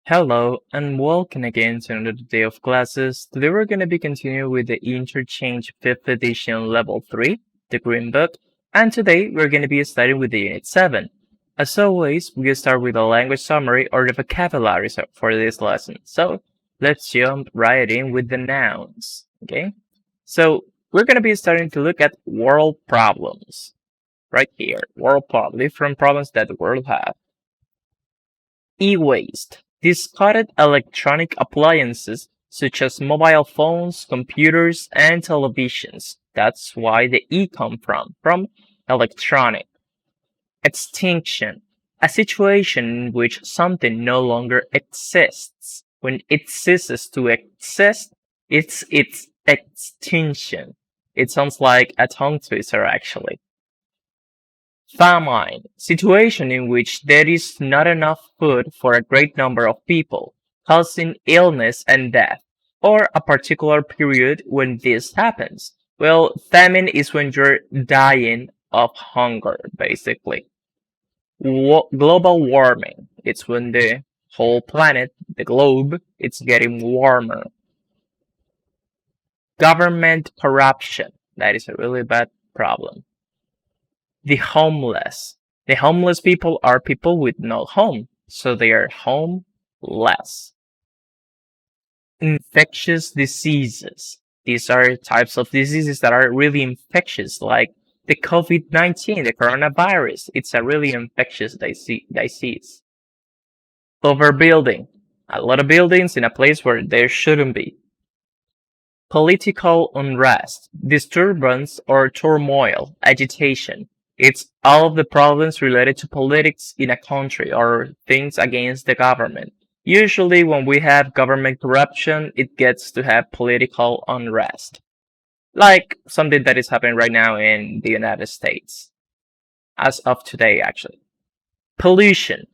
Hello and welcome again to another day of classes. Today we're going to be continuing with the Interchange 5th edition level 3, the Green Book, and today we're going to be starting with the Unit 7. As always, we'll start with a language summary or the vocabulary for this lesson. So let's jump right in with the nouns, okay? So we're going to be starting to look at world problems, right here, world problems, different problems that the world has. E-waste. Discarded electronic appliances such as mobile phones, computers, and televisions. That's why the E come from electronic. Extinction. A situation in which something no longer exists. When it ceases to exist, it's its extinction. It sounds like a tongue twister actually. Famine, situation in which there is not enough food for a great number of people, causing illness and death, or a particular period when this happens. Well, famine is when you're dying of hunger, basically. Global warming, it's when the whole planet, the globe, it's getting warmer. Government corruption, that is a really bad problem. The homeless. The homeless people are people with no home, so they are homeless. Infectious diseases. These are types of diseases that are really infectious, like the COVID-19, the coronavirus. It's a really infectious disease. Overbuilding. A lot of buildings in a place where there shouldn't be. Political unrest, disturbance or turmoil, agitation. It's all of the problems related to politics in a country or things against the government. Usually when we have government corruption, it gets to have political unrest. Like something that is happening right now in the United States. As of today, actually. Pollution.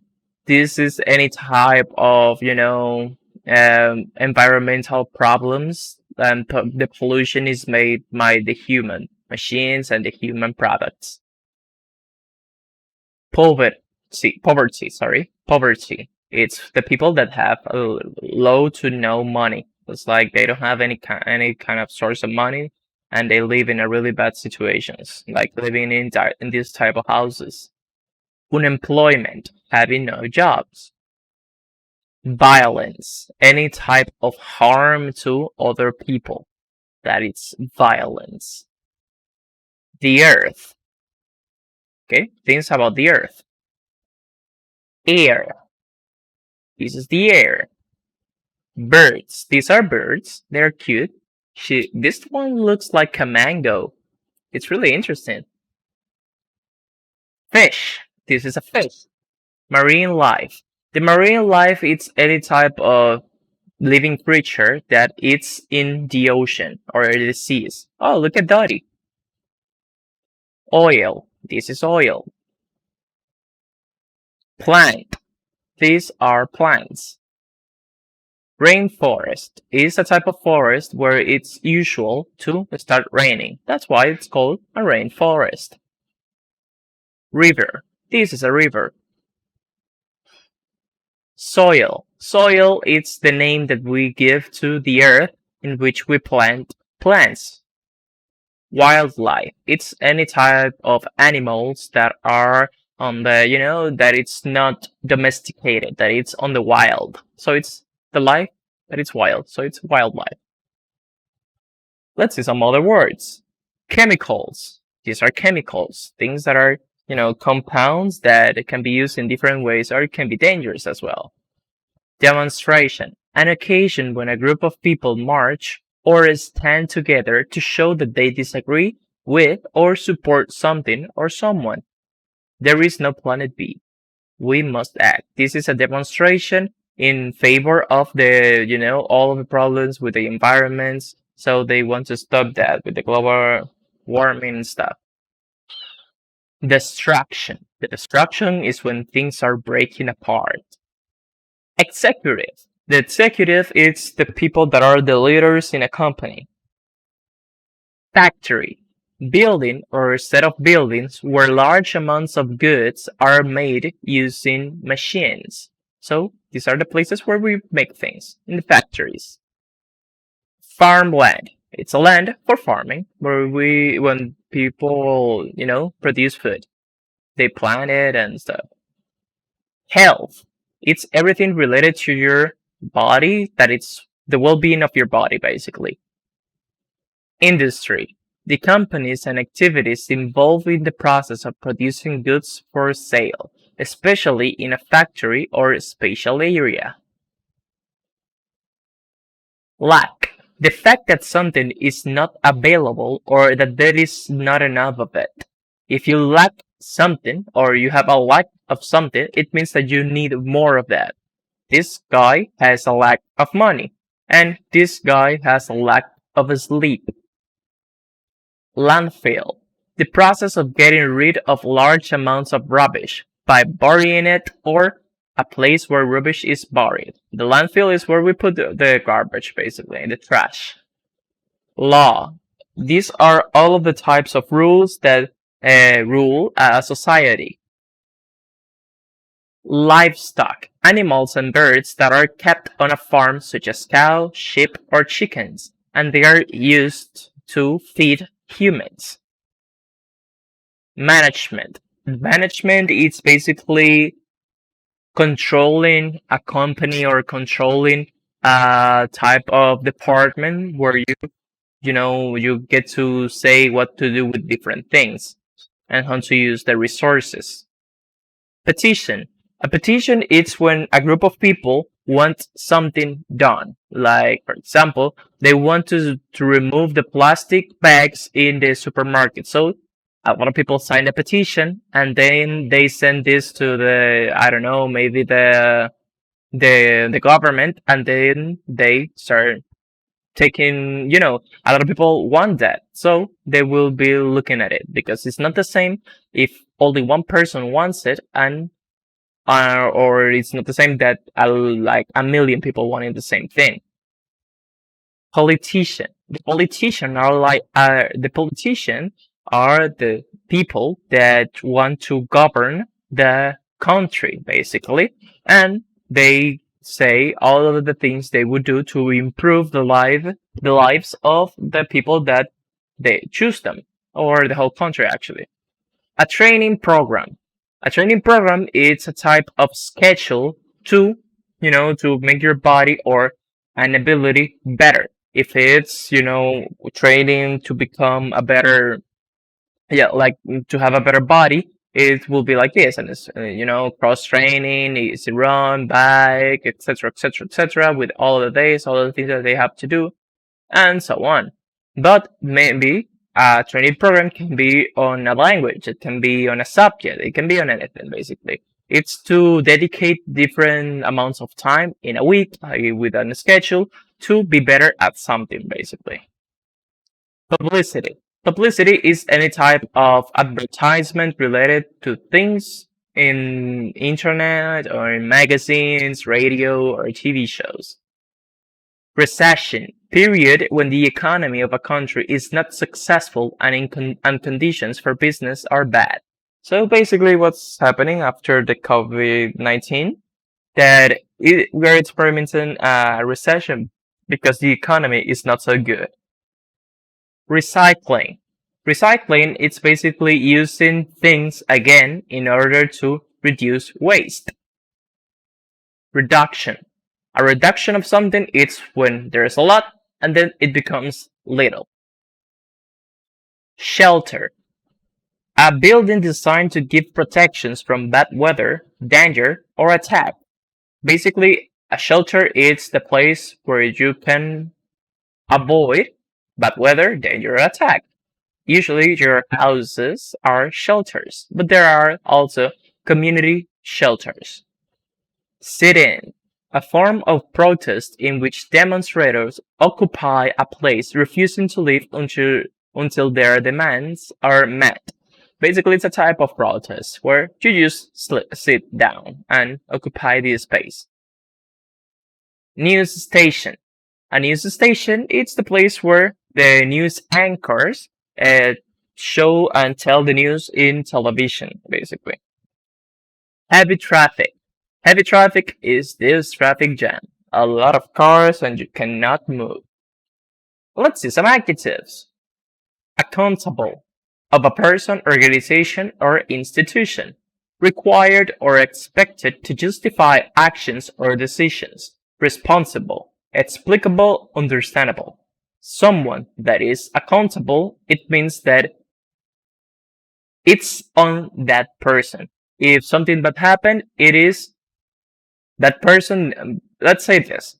This is any type of, environmental problems, and the pollution is made by the human machines and the human products. Poverty. It's the people that have low to no money. It's like they don't have any kind of source of money, and they live in a really bad situations, like living in these type of houses. Unemployment, having no jobs. Violence, any type of harm to other people. That is violence. The earth. Okay, things about the earth. Air. This is the air. Birds. These are birds. They're cute. This one looks like a mango. It's really interesting. Fish. This is a fish. Marine life. The marine life is any type of living creature that it's in the ocean or the seas. Oh, look at Dottie. Oil. This is oil. Plant. These are plants. Rainforest is a type of forest where it's usual to start raining. That's why it's called a rainforest. River. This is a river. Soil. Soil is the name that we give to the earth in which we plant plants. Wildlife. It's any type of animals that are on the, that it's not domesticated, that it's on the wild. So it's the life, but it's wild. So it's wildlife. Let's see some other words. Chemicals. These are chemicals, things that are, compounds that can be used in different ways or it can be dangerous as well. Demonstration. An occasion when a group of people march or stand together to show that they disagree with or support something or someone. There is no planet B. We must act. This is a demonstration in favor of all of the problems with the environments. So they want to stop that with the global warming and stuff. Destruction. The destruction is when things are breaking apart. Executive. The executive is the people that are the leaders in a company. Factory. Building or set of buildings where large amounts of goods are made using machines. So These are the places where we make things in the factories. Farmland. It's a land for farming where when people, produce food, they plant it and stuff. Health. It's everything related to your body, that it's the well-being of your body, basically. Industry. The companies and activities involved in the process of producing goods for sale, especially in a factory or spatial area. Lack. The fact that something is not available or that there is not enough of it. If you lack something or you have a lack of something, it means that you need more of that. This guy has a lack of money, and this guy has a lack of sleep. Landfill. The process of getting rid of large amounts of rubbish by burying it or a place where rubbish is buried. The landfill is where we put the garbage, basically, in the trash. Law. These are all of the types of rules that rule a society. Livestock. Animals and birds that are kept on a farm, such as cows, sheep, or chickens, and they are used to feed humans. Management. Management is basically controlling a company or controlling a type of department where you get to say what to do with different things and how to use the resources. Petition. A petition is when a group of people want something done. Like, for example, they want to remove the plastic bags in the supermarket. So a lot of people sign a petition and then they send this to I don't know, maybe the government, and then they start taking, a lot of people want that. So they will be looking at it because it's not the same if only one person wants it and or it's not the same that like a million people wanting the same thing. Politician. The politician are the people that want to govern the country, basically, and they say all of the things they would do to improve the lives of the people that they choose them, or the whole country, actually. A training program. A training program is a type of schedule to, to make your body or an ability better. If it's, training to become a better, like to have a better body, it will be like this. And it's, cross training, easy run, bike, etc., etc., etc., with all of the days, all of the things that they have to do, and so on. But maybe a training program can be on a language, it can be on a subject, it can be on anything, basically. It's to dedicate different amounts of time in a week, with a schedule, to be better at something, basically. Publicity. Publicity is any type of advertisement related to things in internet or in magazines, radio, or TV shows. Recession. Period when the economy of a country is not successful and conditions for business are bad. So basically what's happening after the COVID-19, that we're experiencing a recession because the economy is not so good. Recycling. Recycling is basically using things again in order to reduce waste. Reduction. A reduction of something is when there's a lot and then it becomes little. Shelter. A building designed to give protections from bad weather, danger, or attack. Basically, a shelter is the place where you can avoid bad weather, danger, or attack. Usually your houses are shelters, but there are also community shelters. Sit-in. A form of protest in which demonstrators occupy a place refusing to leave until their demands are met. Basically, it's a type of protest where you just sit down and occupy the space. News station. A news station is the place where the news anchors show and tell the news in television, basically. Heavy traffic. Heavy traffic is this traffic jam. A lot of cars and you cannot move. Let's see some adjectives. Accountable. Of a person, organization, or institution. Required or expected to justify actions or decisions. Responsible. Explicable, understandable. Someone that is accountable, it means that it's on that person. If something bad happened, it is that person. Let's say this.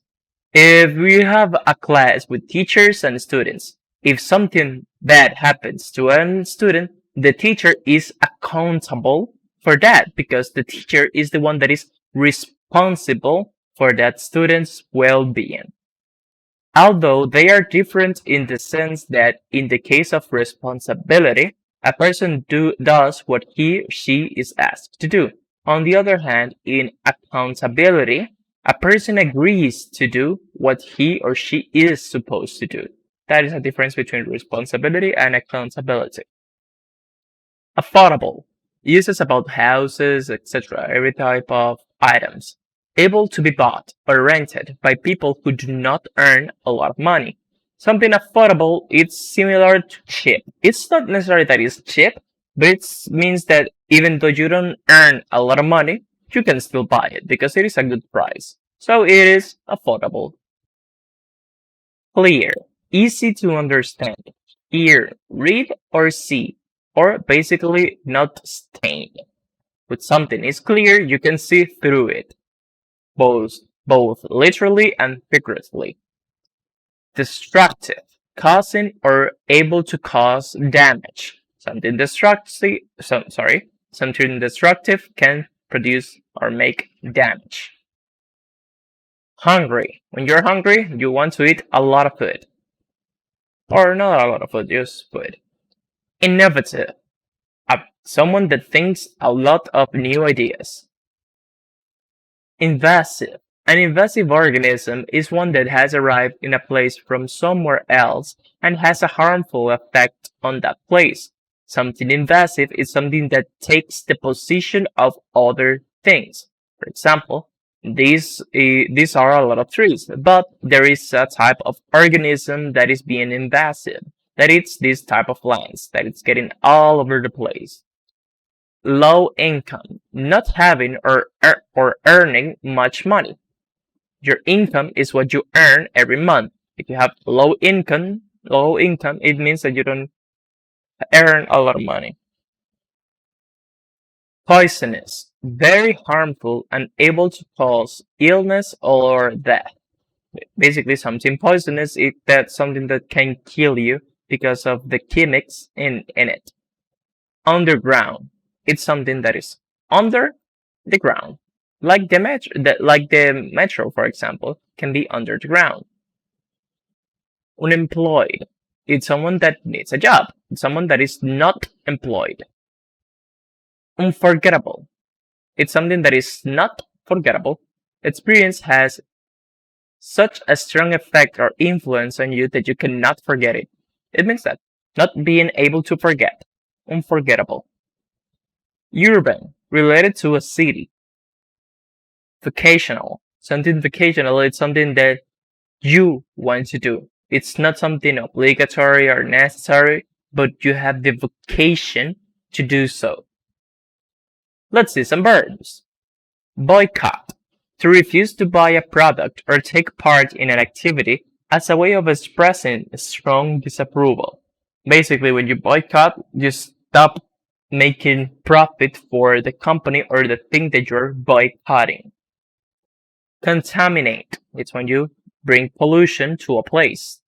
If we have a class with teachers and students, if something bad happens to a student, the teacher is accountable for that because the teacher is the one that is responsible for that student's well-being. Although they are different in the sense that in the case of responsibility, a person does what he or she is asked to do. On the other hand, in accountability, a person agrees to do what he or she is supposed to do. That is a difference between responsibility and accountability. Affordable uses about houses, etc., every type of items. Able to be bought or rented by people who do not earn a lot of money. Something affordable is similar to cheap. It's not necessarily that it's cheap, but it means that even though you don't earn a lot of money, you can still buy it because it is a good price. So it is affordable. Clear, easy to understand. Hear, read, or see, or basically not stained. When something is clear, you can see through it, both literally and figuratively. Destructive, causing or able to cause damage. Something destructive can produce or make damage. Hungry. When you're hungry, you want to eat a lot of food. Or not a lot of food, just food. Innovative. Someone that thinks a lot of new ideas. Invasive. An invasive organism is one that has arrived in a place from somewhere else and has a harmful effect on that place. Something invasive is something that takes the position of other things. For example, these are a lot of trees, but there is a type of organism that is being invasive. That it's this type of lands, that it's getting all over the place. Low income, not having or earning much money. Your income is what you earn every month. If you have low income, it means that you don't earn a lot of money. Poisonous, very harmful and able to cause illness or death. Basically, something poisonous is that's something that can kill you because of the chemics in it. Underground, it's something that is under the ground. Like the metro, for example, can be under the ground. Unemployed. It's someone that needs a job. It's someone that is not employed. Unforgettable. It's something that is not forgettable. Experience has such a strong effect or influence on you that you cannot forget it. It means that. Not being able to forget. Unforgettable. Urban. Related to a city. Vocational. Something vocational is something that you want to do. It's not something obligatory or necessary, but you have the vocation to do so. Let's see some verbs. Boycott. To refuse to buy a product or take part in an activity as a way of expressing strong disapproval. Basically, when you boycott, you stop making profit for the company or the thing that you're boycotting. Contaminate. It's when you bring pollution to a place.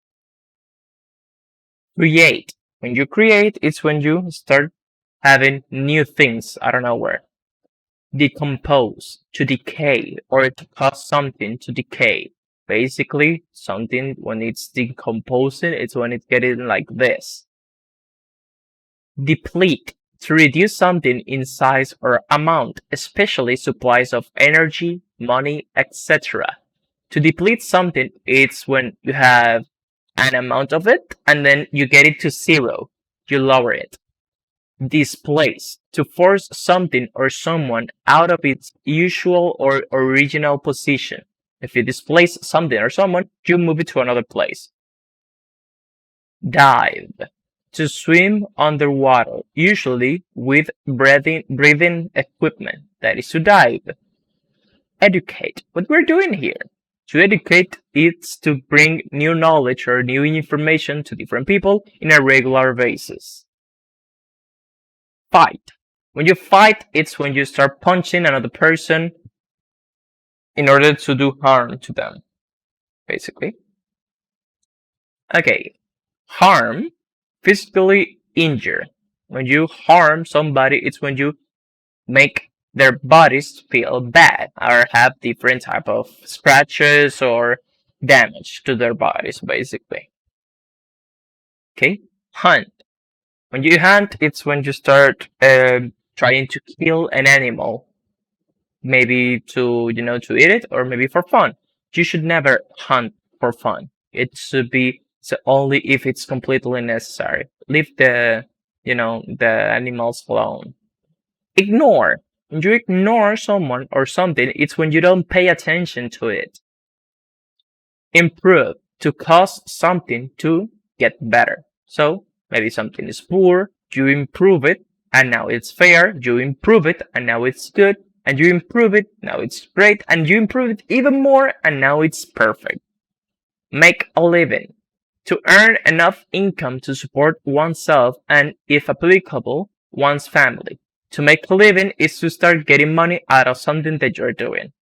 Create. When you create, it's when you start having new things out of nowhere. Decompose. To decay or to cause something to decay. Basically, something when it's decomposing, it's when it's getting like this. Deplete. To reduce something in size or amount, especially supplies of energy, money, etc. To deplete something, it's when you have an amount of it and then you get it to zero. You lower it. Displace, to force something or someone out of its usual or original position. If you displace something or someone, you move it to another place. Dive, to swim underwater, usually with breathing equipment. That is to dive. Educate, what we're doing here. To educate is to bring new knowledge or new information to different people in a regular basis. Fight. When you fight, it's when you start punching another person in order to do harm to them, basically. Okay. Harm, physically injure. When you harm somebody, it's when you make their bodies feel bad or have different type of scratches or damage to their bodies, basically. Okay. Hunt. When you hunt, it's when you start trying to kill an animal, maybe to to eat it or maybe for fun. You should never hunt for fun. It should be only if it's completely necessary. Leave the the animals alone. Ignore. When you ignore someone or something, it's when you don't pay attention to it. Improve, to cause something to get better. So maybe something is poor, you improve it, and now it's fair. You improve it, and now it's good. And you improve it, now it's great. And you improve it even more, and now it's perfect. Make a living, to earn enough income to support oneself and, if applicable, one's family. To make a living is to start getting money out of something that you're doing.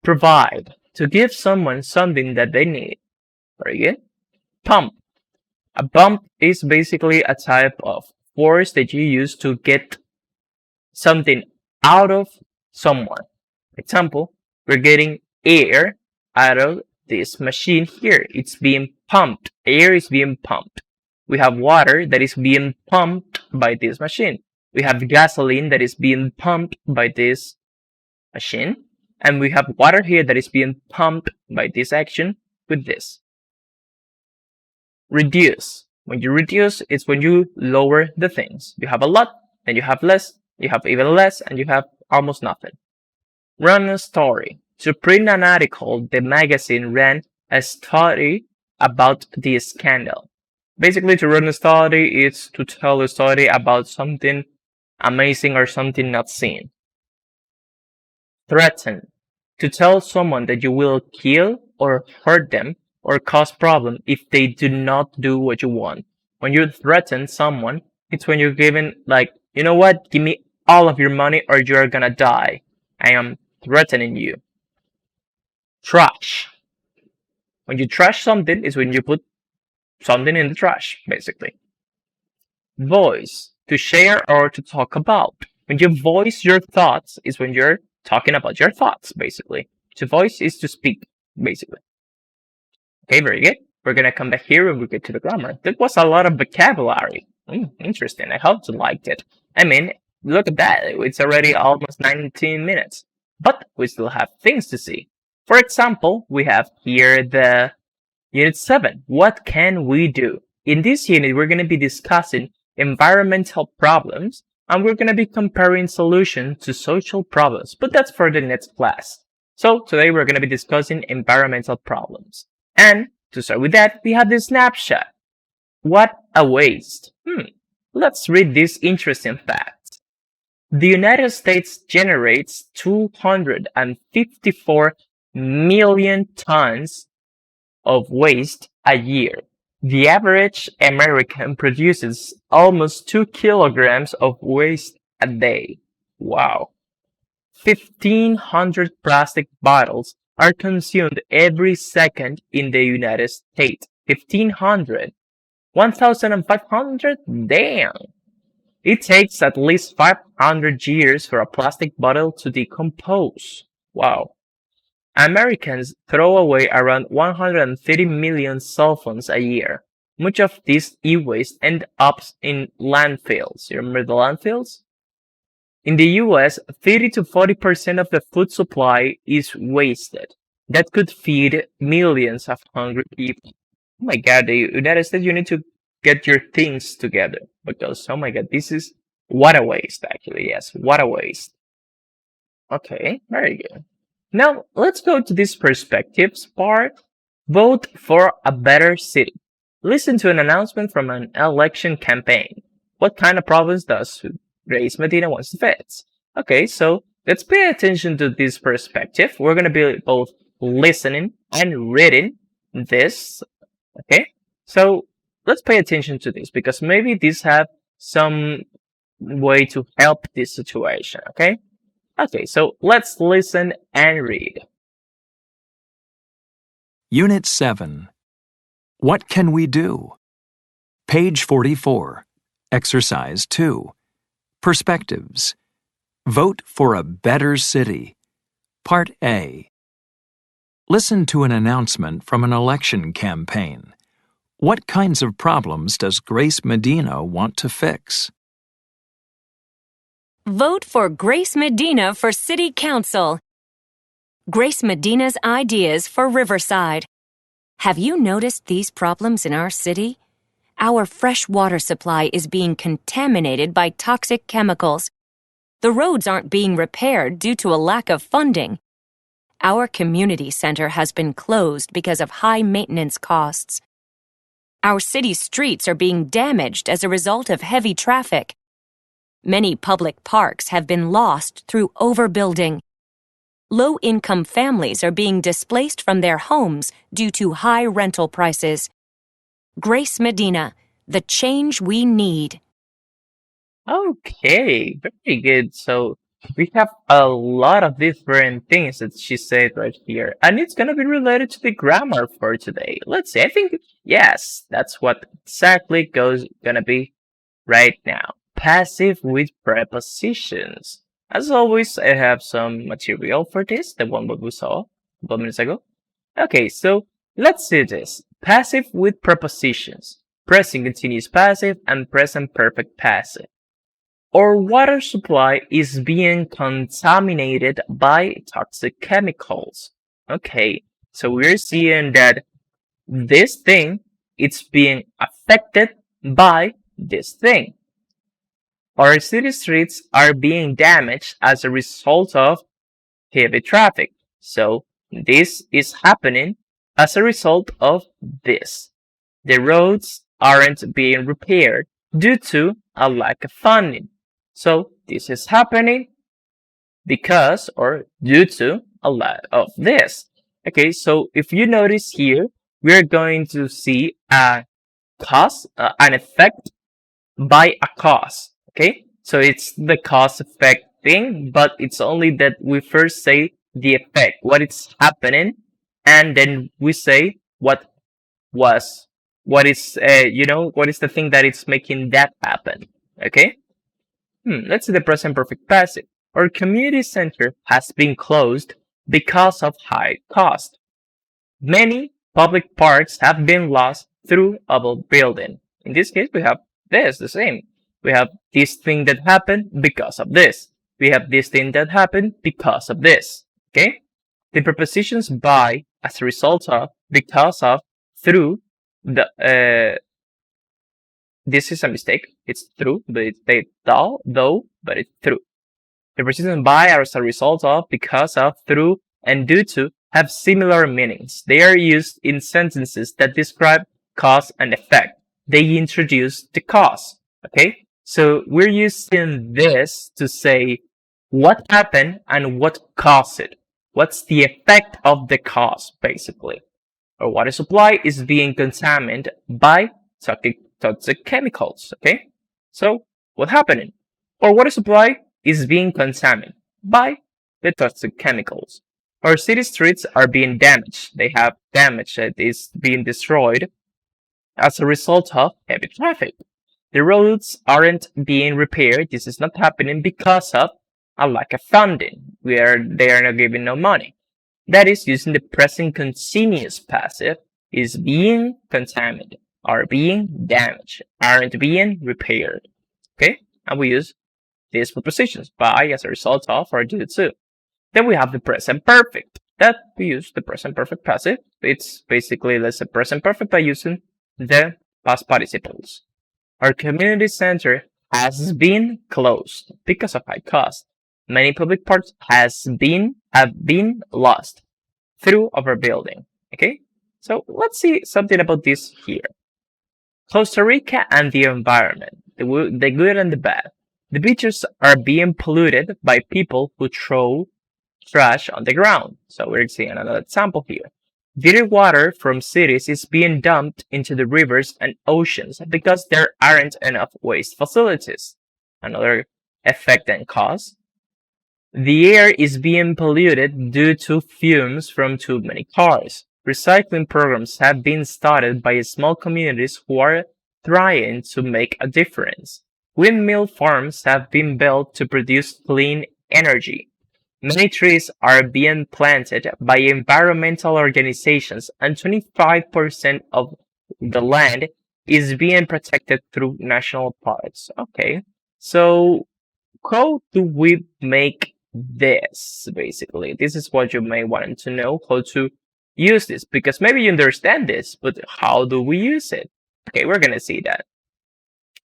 Provide, to give someone something that they need. Very good. Pump. A pump is basically a type of force that you use to get something out of someone. Example, we're getting air out of this machine here. It's being pumped. Air is being pumped. We have water that is being pumped by this machine. We have gasoline that is being pumped by this machine. And we have water here that is being pumped by this action with this. Reduce. When you reduce, it's when you lower the things. You have a lot, then you have less, you have even less, and you have almost nothing. Run a story. To print an article, the magazine ran a story about the scandal. Basically, to run a story is to tell a story about something amazing or something not seen. Threaten. To tell someone that you will kill or hurt them or cause problem if they do not do what you want. When you threaten someone, it's when you're giving like, you know what, give me all of your money or you're gonna die. I am threatening you. Trash. When you trash something is when you put something in the trash, basically. Voice. To share or to talk about. When you voice your thoughts is when you're talking about your thoughts, basically. To voice is to speak, basically. Okay, very good. We're gonna come back here when we get to the grammar. That was a lot of vocabulary. Interesting. I hope you liked it. I mean, look at that. It's already almost 19 minutes. But we still have things to see. For example, we have here the Unit 7. What can we do? In this unit, we're gonna be discussing environmental problems, and we're going to be comparing solutions to social problems, but that's for the next class. So today we're going to be discussing environmental problems. And to start with that, we have this snapshot. What a waste. Let's read this interesting fact. The United States generates 254 million tons of waste a year. The average American produces almost 2 kilograms of waste a day. Wow. 1,500 plastic bottles are consumed every second in the United States. 1,500. 1,500? Damn. It takes at least 500 years for a plastic bottle to decompose. Wow. Americans throw away around 130 million cell phones a year. Much of this e-waste ends up in landfills. You remember the landfills? In the US, 30 to 40% of the food supply is wasted. That could feed millions of hungry people. Oh my god, the United States, you need to get your things together. Because, oh my god, this is what a waste, actually. Yes, what a waste. Okay, very good. Now, let's go to this perspectives part. Vote for a better city. Listen to an announcement from an election campaign. What kind of problems does Grace Medina wants to fix? Okay, so let's pay attention to this perspective. We're going to be both listening and reading this. Okay, so let's pay attention to this because maybe this have some way to help this situation. Okay, so let's listen and read. Unit 7. What can we do? Page 44. Exercise 2. Perspectives. Vote for a better city. Part A. Listen to an announcement from an election campaign. What kinds of problems does Grace Medina want to fix? Vote for Grace Medina for City Council. Grace Medina's ideas for Riverside. Have you noticed these problems in our city? Our fresh water supply is being contaminated by toxic chemicals. The roads aren't being repaired due to a lack of funding. Our community center has been closed because of high maintenance costs. Our city streets are being damaged as a result of heavy traffic. Many public parks have been lost through overbuilding. Low-income families are being displaced from their homes due to high rental prices. Grace Medina, the change we need. Okay, very good. So we have a lot of different things that she said right here, and it's gonna be related to the grammar for today. Let's see. I think yes, that's what exactly gonna be right now. Passive with prepositions. As always, I have some material for this, the one that we saw a couple minutes ago. Okay, so let's see this. Passive with prepositions. Present continuous passive and present perfect passive. Our water supply is being contaminated by toxic chemicals. Okay, so we're seeing that this thing it's being affected by this thing. Our city streets are being damaged as a result of heavy traffic. So this is happening as a result of this. The roads aren't being repaired due to a lack of funding. So this is happening because or due to a lot of this. Okay, so if you notice here, we're going to see a cause, an effect by a cause. Okay, so it's the cause effect thing, but it's only that we first say the effect, what is happening, and then we say what is, what is the thing that is making that happen. Okay, let's see the present perfect passive. Our community center has been closed because of high cost. Many public parks have been lost through overbuilding. In this case, we have this, the same. We have this thing that happened because of this. We have this thing that happened because of this. Okay? The prepositions by, as a result of, because of, through, this is a mistake. It's through, but it's though, but it's through. The prepositions by are as a result of, because of, through, and due to have similar meanings. They are used in sentences that describe cause and effect. They introduce the cause. Okay? So we're using this to say what happened and what caused it. What's the effect of the cause, basically? Our water supply is being contaminated by toxic chemicals. Okay? So what happened? Our water supply is being contaminated by the toxic chemicals. Our city streets are being damaged. They have damage that is being destroyed as a result of heavy traffic. The roads aren't being repaired. This is not happening because of a lack of funding, where they are not giving no money. That is using the present continuous passive is being contaminated, are being damaged, aren't being repaired. Okay? And we use these prepositions by, as a result of, or due to. Then we have the present perfect. That we use the present perfect passive. It's basically let's say present perfect by using the past participles. Our community center has been closed because of high cost. Many public parks have been lost through overbuilding. Okay, so let's see something about this here. Costa Rica and the environment, the good and the bad. The beaches are being polluted by people who throw trash on the ground. So we're seeing another example here. Dirty water from cities is being dumped into the rivers and oceans because there aren't enough waste facilities. Another effect and cause. The air is being polluted due to fumes from too many cars. Recycling programs have been started by small communities who are trying to make a difference. Windmill farms have been built to produce clean energy. Many trees are being planted by environmental organizations, and 25% of the land is being protected through national parks. Okay, so how do we make this? Basically, this is what you may want to know, how to use this, because maybe you understand this, but how do we use it? Okay, we're gonna see that.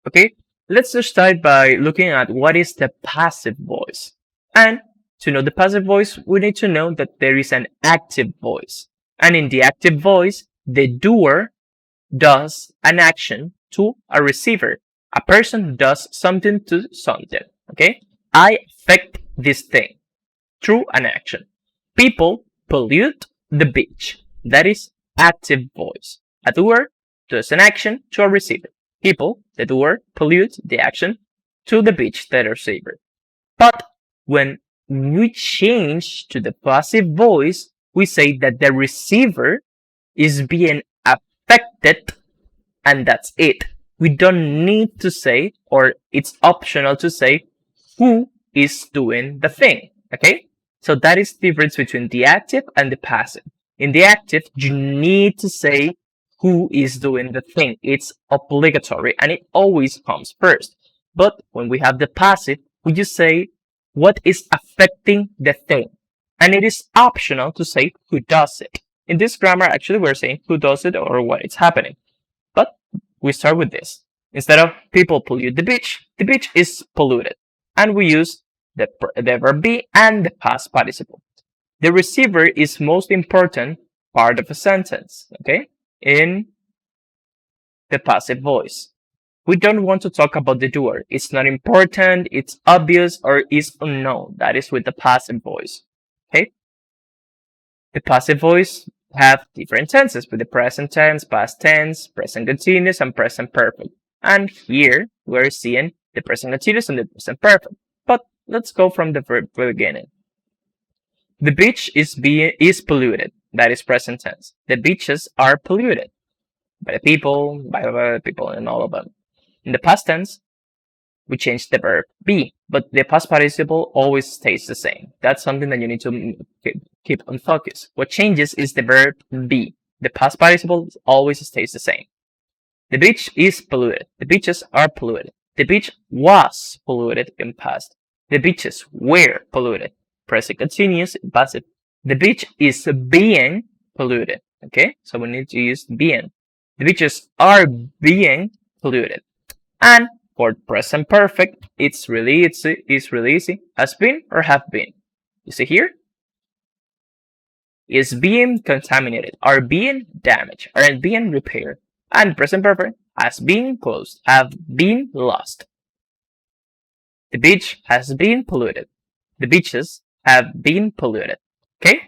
Okay, let's just start by looking at what is the passive voice. And to know the passive voice, we need to know that there is an active voice. And in the active voice, the doer does an action to a receiver. A person does something to something. Okay? I affect this thing through an action. People pollute the beach. That is active voice. A doer does an action to a receiver. People, the doer, pollute the action to the beach, the receiver. But when we change to the passive voice, we say that the receiver is being affected, and that's it. We don't need to say, or it's optional to say, who is doing the thing. Okay? So that is the difference between the active and the passive. In the active, you need to say who is doing the thing. It's obligatory, and it always comes first. But when we have the passive, we just say what is affecting the thing. And it is optional to say who does it. In this grammar, actually, we're saying who does it or what is happening. But we start with this. Instead of people pollute the beach is polluted. And we use the verb be and the past participle. The receiver is most important part of a sentence, okay? In the passive voice. We don't want to talk about the doer. It's not important, it's obvious, or is unknown. That is with the passive voice. Okay? The passive voice have different tenses with the present tense, past tense, present continuous, and present perfect. And here we're seeing the present continuous and the present perfect. But let's go from the verb beginning. The beach is polluted. That is present tense. The beaches are polluted by the people, by other people, and all of them. In the past tense, we change the verb be, but the past participle always stays the same. That's something that you need to keep on focus. What changes is the verb be. The past participle always stays the same. The beach is polluted. The beaches are polluted. The beach was polluted in past. The beaches were polluted. Present continuous, passive. The beach is being polluted. Okay, so we need to use being. The beaches are being polluted. And for present perfect, it's really easy. Has been or have been. You see here? Is being contaminated, are being damaged, are being repaired. And present perfect has been closed, have been lost. The beach has been polluted. The beaches have been polluted. Okay?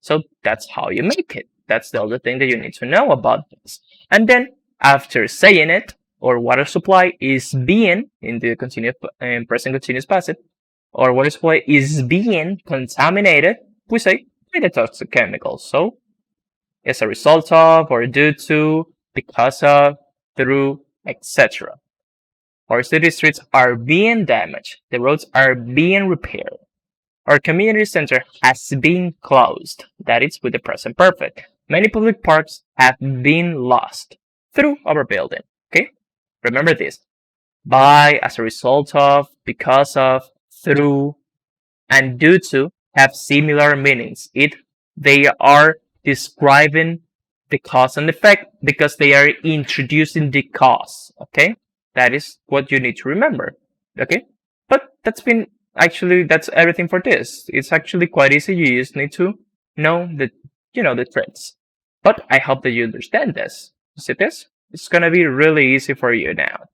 So that's how you make it. That's the other thing that you need to know about this. And then after saying it, or water supply is being, in the present continuous passive, or water supply is being contaminated, we say by the toxic chemicals. So as a result of, or due to, because of, through, etc. Our city streets are being damaged. The roads are being repaired. Our community center has been closed. That is with the present perfect. Many public parks have been lost through overbuilding. Okay? Remember this. By, as a result of, because of, through, and due to have similar meanings. They are describing the cause and effect because they are introducing the cause. Okay, that is what you need to remember. Okay, but that's everything for this. It's actually quite easy. You just need to know the trends. But I hope that you understand this. You see this? It's gonna be really easy for you now.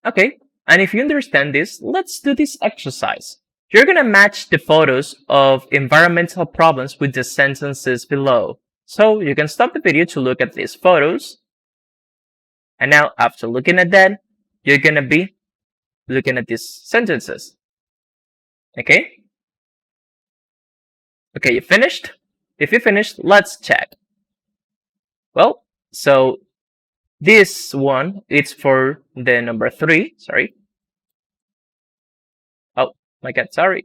Okay, and if you understand this, let's do this exercise. You're gonna match the photos of environmental problems with the sentences below. So you can stop the video to look at these photos. And now, after looking at that, you're gonna be looking at these sentences. Okay? Okay, you finished? If you finished, let's check. Well, so this one, it's for the number 3, sorry. Oh my god, sorry.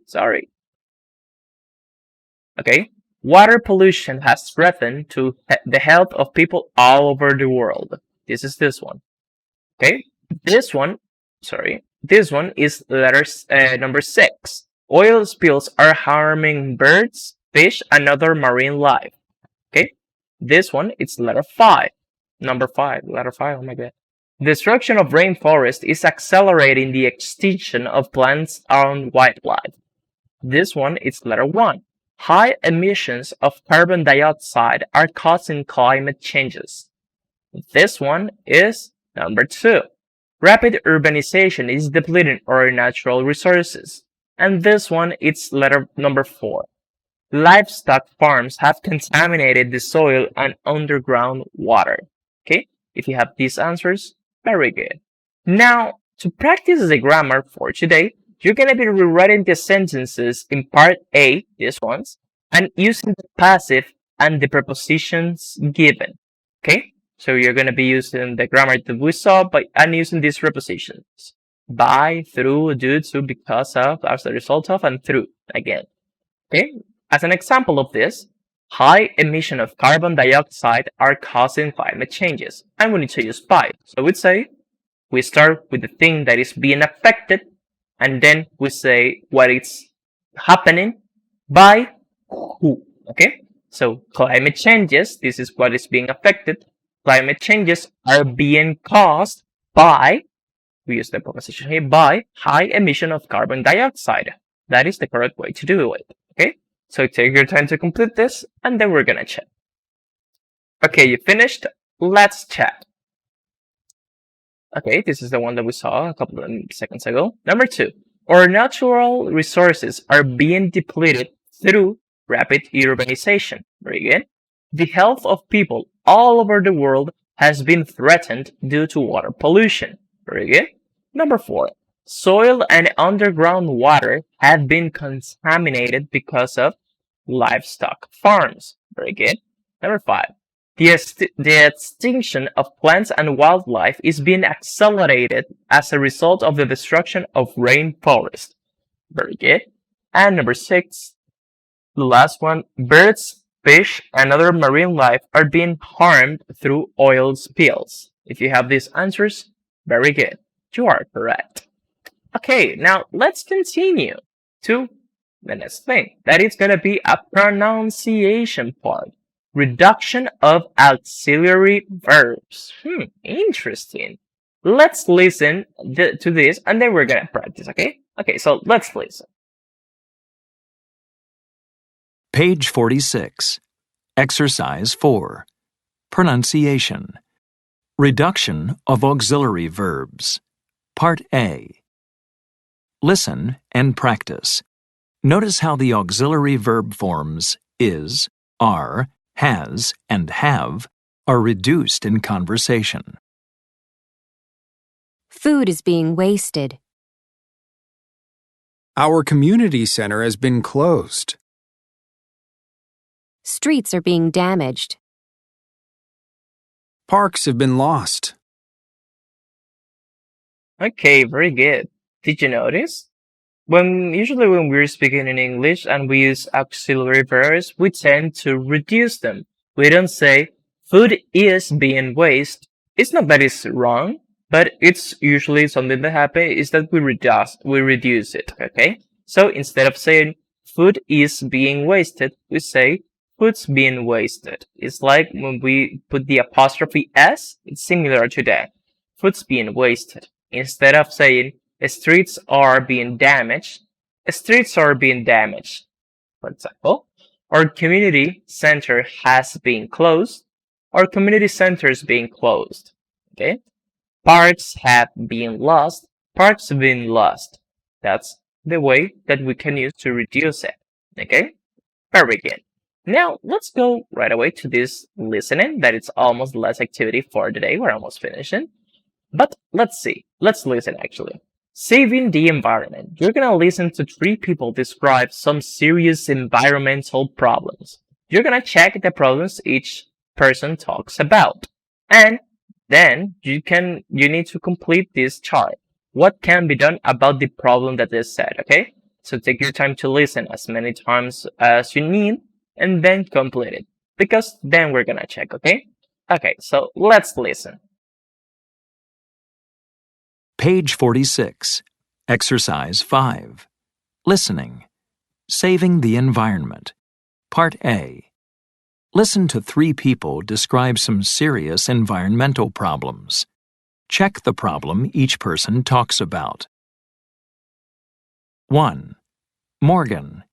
Okay, water pollution has threatened to the health of people all over the world. This is this one. Okay, this one is number 6. Oil spills are harming birds, fish, and other marine life. Okay, this one it's letter 5. Number 5, letter 5. Oh my god. Destruction of rainforest is accelerating the extinction of plants and wildlife. This one is letter 1. High emissions of carbon dioxide are causing climate changes. This one is number 2. Rapid urbanization is depleting our natural resources. And this one is number 4. Livestock farms have contaminated the soil and underground water. Okay, if you have these answers, very good. Now, to practice the grammar for today, you're going to be rewriting the sentences in part A, these ones, and using the passive and the prepositions given. Okay, so you're going to be using the grammar that we saw and using these prepositions. By, through, due to, because of, as a result of, and through again. Okay, as an example of this, high emission of carbon dioxide are causing climate changes. And we need to use by. So we'd say, we start with the thing that is being affected, and then we say what is happening by who. Okay, so climate changes, this is what is being affected. Climate changes are being caused by, we use the preposition here, by high emission of carbon dioxide. That is the correct way to do it. Okay, so take your time to complete this, and then we're gonna check. Okay, you finished? Let's check. Okay, this is the one that we saw a couple of seconds ago. Number 2, our natural resources are being depleted through rapid urbanization. Very good. The health of people all over the world has been threatened due to water pollution. Very good. Number 4, soil and underground water have been contaminated because of livestock farms. Very good. Number 5, the extinction of plants and wildlife is being accelerated as a result of the destruction of rainforest. Very good. And number 6, the last one, birds, fish, and other marine life are being harmed through oil spills. If you have these answers, very good. You are correct. Okay, now let's continue to the next thing. That is going to be a pronunciation part. Reduction of auxiliary verbs. Interesting. Let's listen to this and then we're gonna practice, okay? Okay, so let's listen. Page 46. Exercise 4. Pronunciation. Reduction of auxiliary verbs. Part A. Listen and practice. Notice how the auxiliary verb forms is, are, has, and have are reduced in conversation. Food is being wasted. Our community center has been closed. Streets are being damaged. Parks have been lost. Okay, very good. Did you notice? Usually when we're speaking in English and we use auxiliary verbs, we tend to reduce them. We don't say, food is being wasted. It's not that it's wrong, but it's usually something that happens is that we reduce it, okay? So instead of saying, food is being wasted, we say, Food's being wasted. It's like when we put the apostrophe S, it's similar to that. Food's being wasted. Instead of saying streets are being damaged, streets are being damaged. For example, our community center has been closed. Our community center is being closed. Okay? Parks have been lost. Parks have been lost. That's the way that we can use to reduce it. Okay? Very good. Now, let's go right away to this listening. That it's almost the last activity for today. We're almost finishing. But let's see. Let's listen actually. Saving the environment. You're gonna listen to 3 people describe some serious environmental problems. You're gonna check the problems each person talks about. And then you need to complete this chart. What can be done about the problem that is said, okay? So take your time to listen as many times as you need and then complete it. Because then we're gonna check, okay? Okay, so let's listen. Page 46. Exercise 5. Listening. Saving the environment. Part A. Listen to 3 people describe some serious environmental problems. Check the problem each person talks about. 1. Morgan.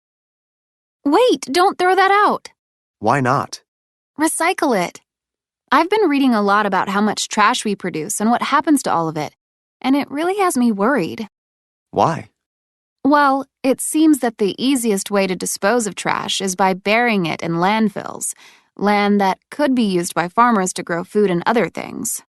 Wait, don't throw that out. Why not? Recycle it. I've been reading a lot about how much trash we produce and what happens to all of it, and it really has me worried. Why? Well, it seems that the easiest way to dispose of trash is by burying it in landfills, land that could be used by farmers to grow food and other things.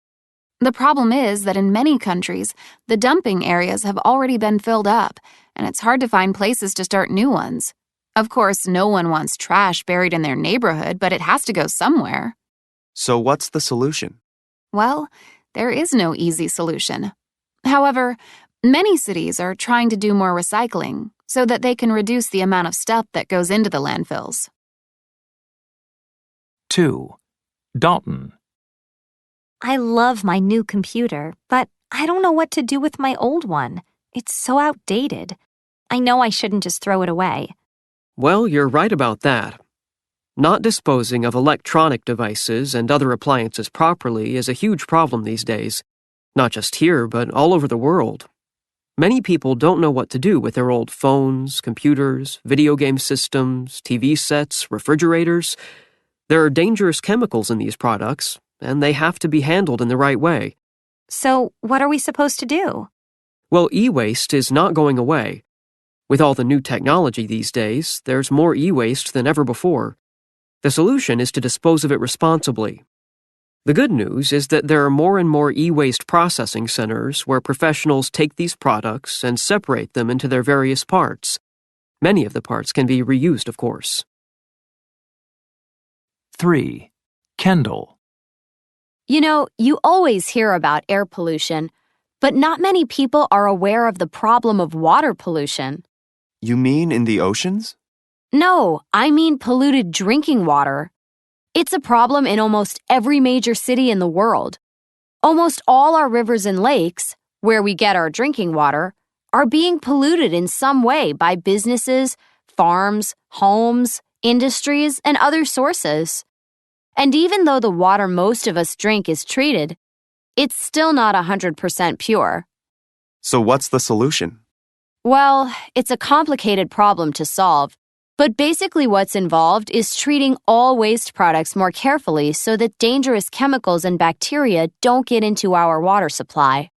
The problem is that in many countries, the dumping areas have already been filled up, and it's hard to find places to start new ones. Of course, no one wants trash buried in their neighborhood, but it has to go somewhere. So what's the solution? Well, there is no easy solution. However, many cities are trying to do more recycling so that they can reduce the amount of stuff that goes into the landfills. 2. Dalton. I love my new computer, but I don't know what to do with my old one. It's so outdated. I know I shouldn't just throw it away. Well, you're right about that. Not disposing of electronic devices and other appliances properly is a huge problem these days. Not just here, but all over the world. Many people don't know what to do with their old phones, computers, video game systems, TV sets, refrigerators. There are dangerous chemicals in these products, and they have to be handled in the right way. So, what are we supposed to do? Well, e-waste is not going away. With all the new technology these days, there's more e-waste than ever before. The solution is to dispose of it responsibly. The good news is that there are more and more e-waste processing centers where professionals take these products and separate them into their various parts. Many of the parts can be reused, of course. 3. Kendall. You know, you always hear about air pollution, but not many people are aware of the problem of water pollution. You mean in the oceans? No, I mean polluted drinking water. It's a problem in almost every major city in the world. Almost all our rivers and lakes, where we get our drinking water, are being polluted in some way by businesses, farms, homes, industries, and other sources. And even though the water most of us drink is treated, it's still not 100% pure. So what's the solution? Well, it's a complicated problem to solve, but basically what's involved is treating all waste products more carefully so that dangerous chemicals and bacteria don't get into our water supply.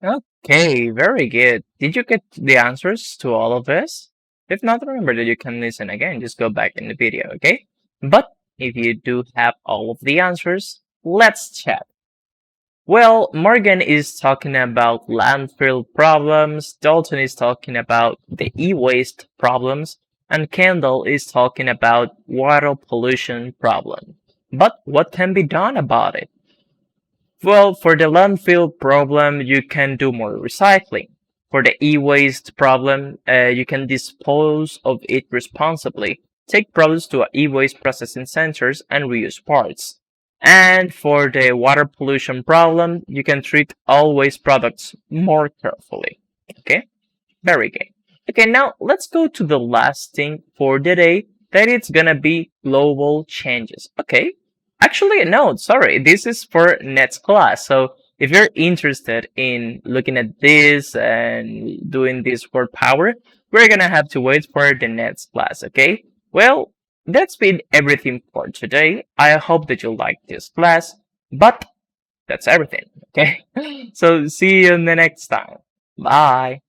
Okay, very good. Did you get the answers to all of this? If not, remember that you can listen again. Just go back in the video, okay? But if you do have all of the answers, let's chat. Well, Morgan is talking about landfill problems, Dalton is talking about the e-waste problems, and Kendall is talking about water pollution problem. But what can be done about it? Well, for the landfill problem, you can do more recycling. For the e-waste problem, you can dispose of it responsibly. Take products to e-waste processing centers and reuse parts. And for the water pollution problem, you can treat all waste products more carefully. Okay? Very good. Okay, now let's go to the last thing for the day, that it's gonna be global changes. Okay. Actually, no, sorry. This is for next class. So if you're interested in looking at this and doing this word power, we're gonna have to wait for the next class, okay? Well, that's been everything for today. I hope that you like this class, but that's everything, okay? So see you in the next time. Bye.